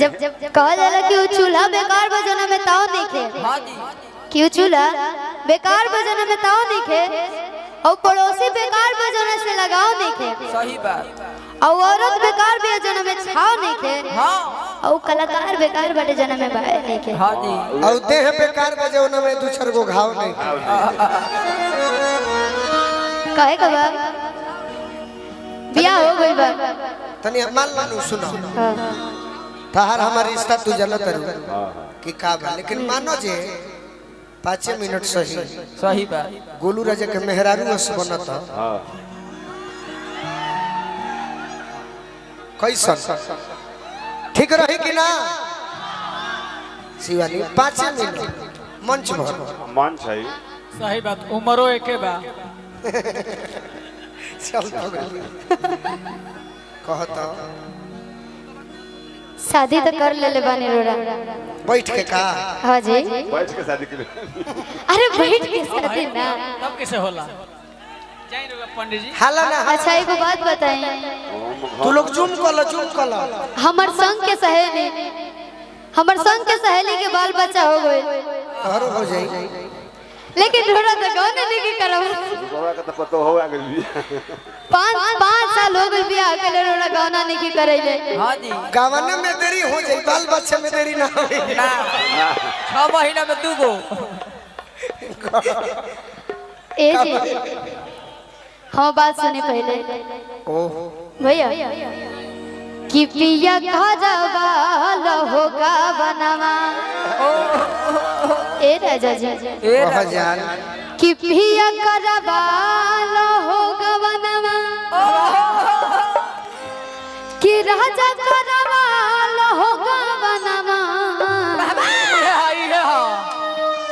जब कहा जाला कि वो चूल्हा बेकार बजना में ताव नहीं खे। हां जी कि वो चूल्हा बेकार बजना में ताव नहीं खे और पड़ोसी बेकार बजना से लगाव नहीं खे। सही बात। और औरत बेकार बजना में छाव नहीं खे। हां और कलाकार बेकार बटे जना में बाहर नहीं खे। हां जी और देह बेकार बजना में दो चार गो घाव नहीं काहे का बा बियाह हो गई बा तनी मान लानु सुनो हां तहार हमार रिश्ता तू जानत रही कि का बा लेकिन मानो जे 5 मिनट सही सही बात। गोलू राजा के मेहरारू अस बनता कैसन ठीक रही कि ना शिवानी 5 मिनट मंच भर मन चाहिए सही बात। उमरो एके बा। चल तो कहता शादी तो कर ले बानी रोड़ा बैठ के का हां जी बैठ के शादी के लिए अरे बैठ के शादी ना तब कैसे होला जाई रे पंडित जी। हाला ना अच्छा एगो बात बताई तू लोग जूम कर लो हमर संग के सहेली के बाल बच्चा हो गए तोहरो हो जाई लेकिन थोड़ा तो गाने नहीं करब गोवा का तो पतो हो गइल भी 5 साल हो गए बियाह के ले रोड़ा गाना नहीं करैले। हां जी गावना में देरी हो जाई बाल बच्चे में देरी ना होई 6 महीना में 2 गो। ए जी हम बात सुने पहले ओहो भैया कि पिया खजवाल होगा बनवा ए राजा जी ए कह जान कि पिया खजवाल होगा बनवा कि राजा खजवाल होगा बनवा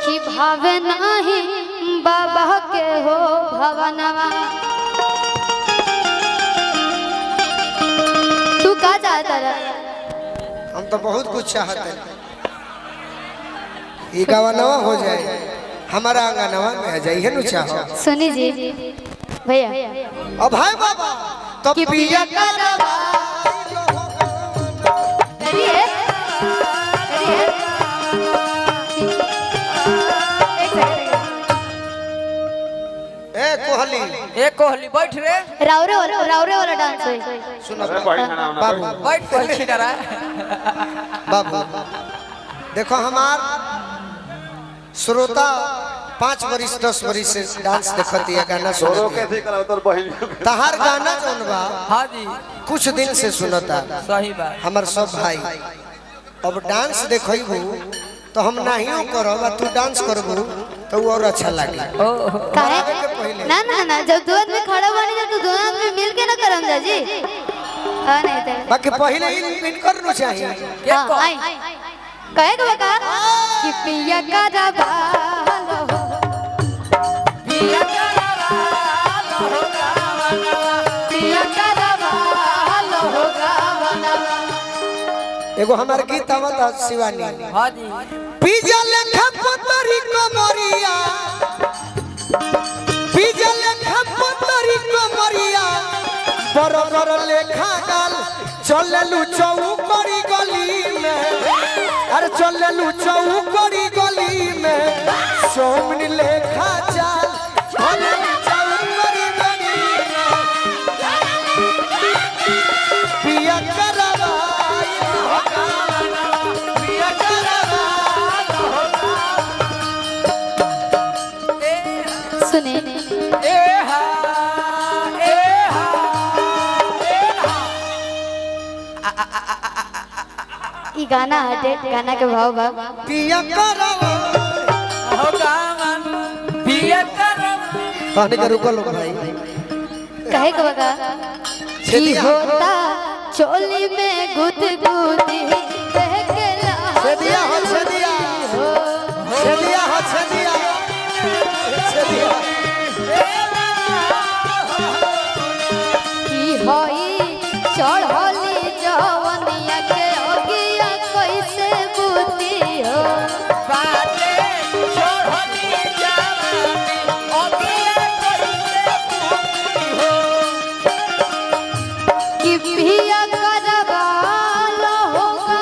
कि भावे नहीं बाबा के हो भवनवा। तू का चाहता रहा? हम तो बहुत कुछ चाहते हैं ये गावनवा हो जाए हमारा आंगनवा में आ जाए है नु चाहो सुनी जी भैया अब भाई बाबा तो कि पिया का करिए ए कोहली बैठ रे। रावरे वाला डांस है। सुनो अरे भाई खाना होना बाबू बैठ कोहली करा। बाबू देखो हमार श्रोता 5 वर्ष 10 वर्ष से डांस देखती है गाना सोरो सुनती है कैसे करा तोर बहन तहार गाना जोन बा हां जी कुछ दिन से सुनता सही बात। हमार सब भाई अब डांस देखबू तो हम नाहियो करब तू डांस करबू तो और अच्छा लागे काहे ना ना ना जब दो आदमी खड़ा बनी जा तो दो आदमी मिल के ना करम जा जी हां नहीं तो बाकी पहले इन करनु चाहिए हां आई कहे को का कि पिया का जबाल हो पिया करवाल होगा बनवा पिया का जबाल होगा बनवा। एगो हमार गीत आवत शिवानी हां जी पिजल खपतरी कमरिया पिजल खपतरी कमरिया बरबर लेखा गाल चललू चौकड़ी गली में अरे चललू चौकड़ी गली में सोमनी लेखा चाल चललू चौकड़ी गली में पिया करवाई होगा पिया करवाई सुने ए हा ए हा ई गाना हटे गाना के भाव बा पिया करवाई होगा मन पिया करवाल। कहने का रुको लोग भाई कहे को का की होता चोली में गुद गुदी बहकला छेदिया हो छेदिया छेदिया हो छेदिया छेदिया की होई चढ़ली जवनिया के अगिया कैसे बुती हो बाटे छोड़नी जवानी अगिया कैसे पूरी हो। कि पिया करवाल होगा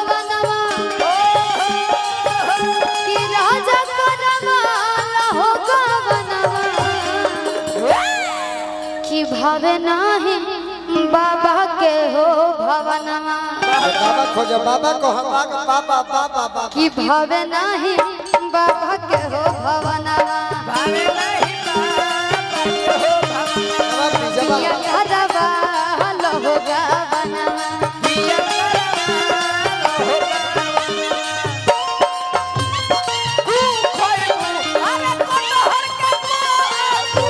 भावे नाही बाबा के हो भवनमा बाबा खोजो बाबा को बाबा बाबा बाबा बाबा कि भावे नाही बाबा के हो भवनमा भावे नहीं बाबा के हो भवनमा बीजवा या घरवा लहो गवनमा पिया करवा हो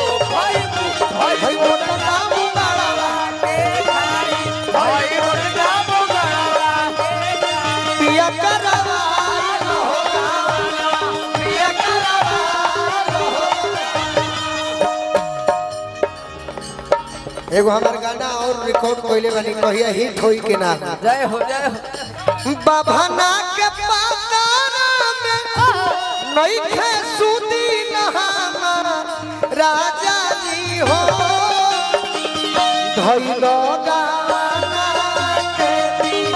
भाई मोटा नाम बाड़ा पिया करवा पिया करवा एगो हमार गाना और रिकॉर्ड कइले बानी कहिया हिट होई के ना जय हो जय हो बाभना के पातारा में नइखे सुदी नहामा राजा जी हो धइलो गाना के दिन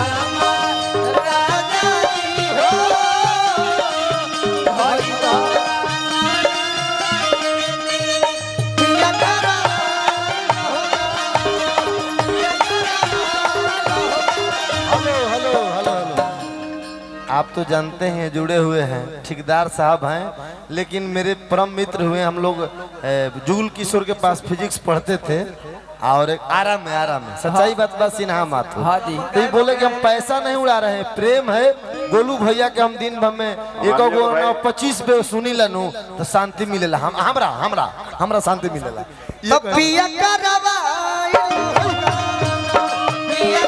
हमार राजा जी हो धइलो पिया करा हेलो हेलो हेलो हेलो आप तो जानते हैं जुड़े हुए हैं ठेकेदार साहब हैं लेकिन मेरे परम मित्र हुए हम लोग जुगल किशोर के पास फिजिक्स पढ़ते थे और एक आराम में सच्चाई बात बा सिन्हा माथुर हाँ जी। तो ये बोले कि हम पैसा नहीं उड़ा रहे हैं प्रेम है गोलू भैया के हम दिन भर में एक गो 25 बे सुनी लनू तो शांति मिलेला हमरा शांति मिलेला तो पिया करवा पिया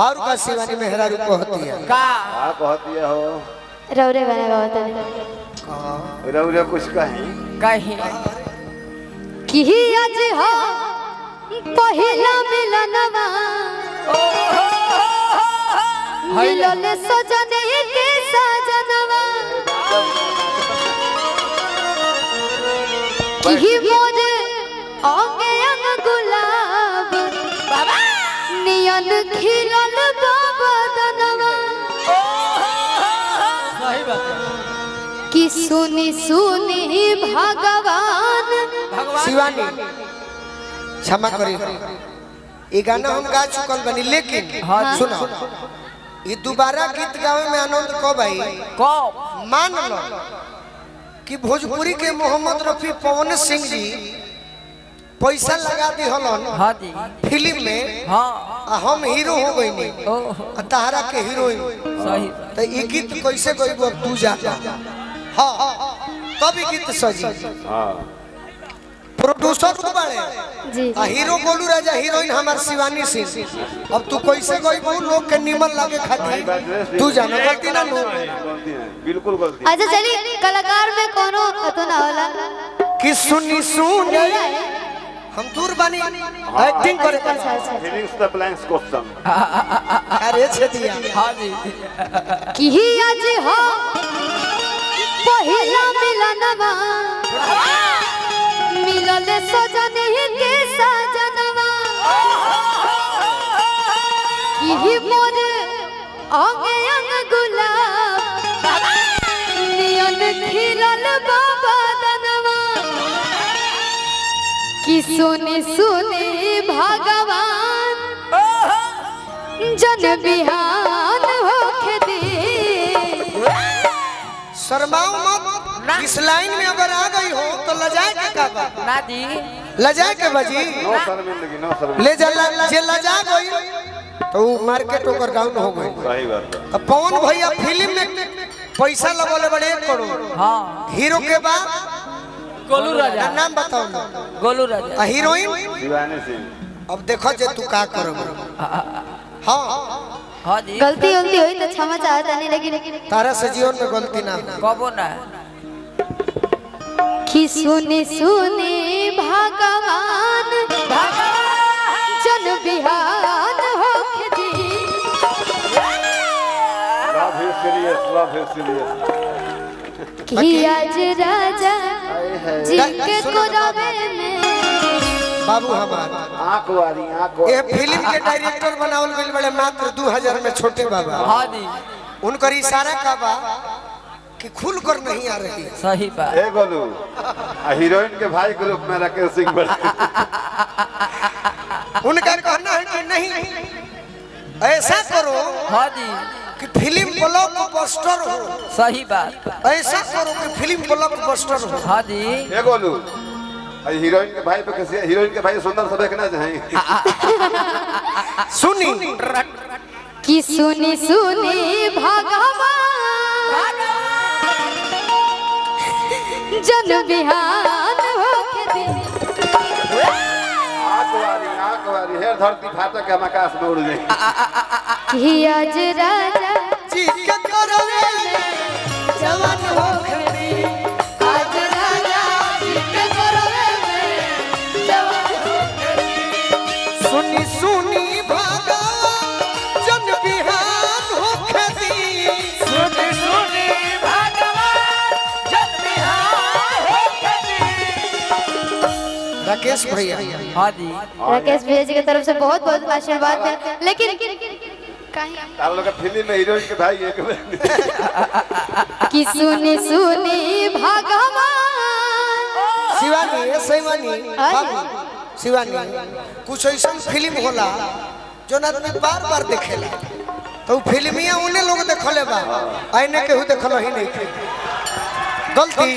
और का शिवानी मेहरा रूप होती है का का कहती है हो रौरे बने बहुत रउरे कुछ कहीं कहीं कि आज हो पहिला मिलनवा मिलले सजने के सजनवा कि मोर आगे अंग गुलाब नियन खिलल बदनवा सही बात है कि सुनी सुनी भगवान शिवानी क्षमा करी ये गाना हम गा चुकल बनी लेकिन सुनो ये दोबारा गीत गावे में आनंद कब आई कब मान लो कि भोजपुरी के मोहम्मद रफी पवन सिंह जी पैसा लगा दी हलन हाँ जी फिल्म में हाँ आ हम हीरो हो गई ओह तारा के हीरोइन सही तो ये गीत कैसे गईबो अब तू जा हाँ तब ये गीत सजी हां प्रोड्यूसर को बाड़े जी आ हीरो गोलू राजा हीरोइन हमार शिवानी सिंह अब तू कैसे गईबो लोग के निमन लागे खातिर तू जानो गलती ना लो गलती है बिल्कुल गलती अच्छा चलिए कलाकार में कोनो तो ना होला कि सुनी सुनी हम दूर बानी एक्टिंग करे फीलिंग्स द ब्लैंक्स क्वेश्चन अरे छेदिया हाँ जी कि आज हो पहिला मिलनवा मिलले सजने के सजनवा कि मोर आगे अंग गुलाब नियन खिलल बदनवा कि सुनी सुनी भगवान जन बिहान होके दे शर्माओ मत इस लाइन में अगर आ गई हो तो लजाए के का बा ना जी लजाए के बजी नो शर्मिंदगी नो शर्मिंदगी ले जा जे लजा गई तो वो मार्केट ओकर डाउन हो गई सही बात है अब पवन भैया फिल्म में पैसा लगोले बड़े 1 करोड़ हाँ हीरो के बाद गोलू राजा नाम बताओ ना गोलू राजा आ हीरोइन शिवानी सिंह अब देखो जे तू का करोगे हाँ हाँ जी गलती उलती हुई तो क्षमा चाहता नहीं लेकिन तारा से जीवन में गलती ना हो। कबो ना कि सुनी सुनी भगवान जन बिहान होके दी लव इज सीरियस कि आज राजा जी के कोरावे में बाबू हमार आंख वाली ये फिल्म के डायरेक्टर बनावल गइल बड़े मात्र 2000 में छोटे बाबा। हाँ जी उनकर इशारा का बा कि खुल कर नहीं आ रही। सही बात। ए गोलू हीरोइन के भाई ग्रुप में राकेश सिंह बड़े उनका कहना है कि नहीं ऐसा करो हाँ जी कि फिल्म ब्लॉकबस्टर हो। सही बात। ऐसा करो कि फिल्म ब्लॉकबस्टर हो। हाँ जी ए गोलू हीरोइन के भाई पे कैसे हीरोइन के भाई सुंदर सब देखना चाहिए। सुनी कि सुनी सुनी भगवान जन बिहान होके दिन आंख वाली हेर धरती फाटक के हम आकाश में उड़ जाए कि आज राजा जी के करवे जवान होके दिन आज राजा जी के करवे जवान होके दिन। सुनी सुनी भगवान जन बिहान होके दी। सुनी सुनी भगवान जन बिहान होके दिन। राकेश भैया हाँ जी राकेश भैया जी की तरफ से बहुत बहुत आशीर्वाद है। लेकिन आप लोग का फिल्म में हीरोइन के भाई एक कि सुनी सुनी भगवान शिवानी शिवानी बाबू शिवानी कुछ ऐसा फिल्म होला जो आदमी बार बार देखेला तो फिल्मिया उन्हें लोग देखले बा आईने केहू देखल ही नहीं गलती